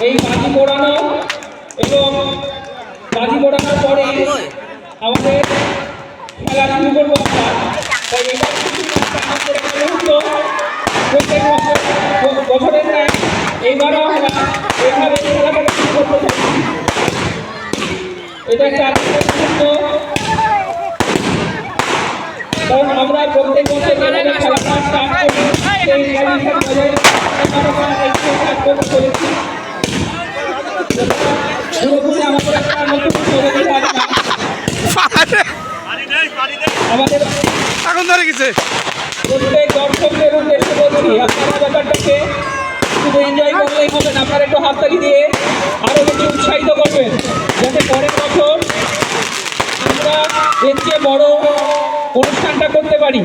এই বাজি পোড়ানো এবং বাজি পোড়ানোর পরে আমাদের খেলা শুরু করবো আমরা। তাই এটা প্রত্যেক বছরের ন্যায় এইবারও আমরা এইভাবে খেলাটাকে শুরু করতে চাই। এটা একটা মুহূর্ত, কারণ আমরা প্রত্যেক বছর যেভাবে খেলাটা স্টার্ট করি সেই করেছি। পুরোপুরি আমাদের একটা নতুন আমাদের এখন ধরে গেছে। প্রত্যেক দর্শকদের উদ্দেশ্যে বলছি, আপনারা ব্যাপারটাকে শুধু এনজয় করলেই হবে না, আপনারা একটু হাততালি দিয়ে আরো বেশি উৎসাহিত করবেন, যাতে পরের বছর আমরা এর চেয়ে বড় অনুষ্ঠানটা করতে পারি।